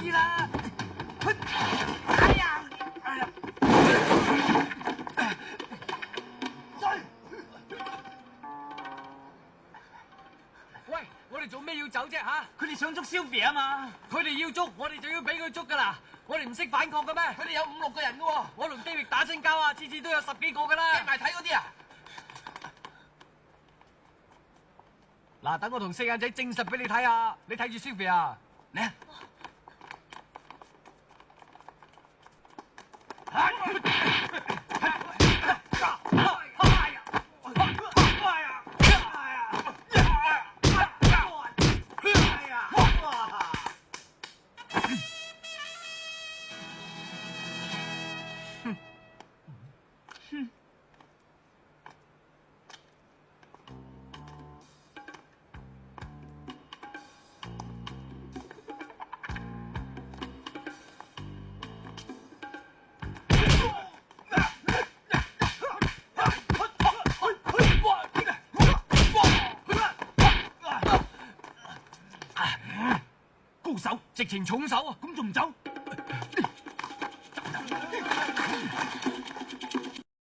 啲啦！哎呀！喂，我哋做咩要走啫吓？佢哋想捉 Sylvia 啊嘛！佢哋要捉，我哋就要俾佢捉噶啦！我哋唔識反抗嘅咩？佢哋有5、6個人噶喎！我同 David 打親交啊，次次都有10幾個噶啦！計埋睇嗰啲啊！嗱，等我同四眼仔證實俾你睇下，你睇住 Sylvia，嚟啊！高手，直情重手啊！咁仲唔走？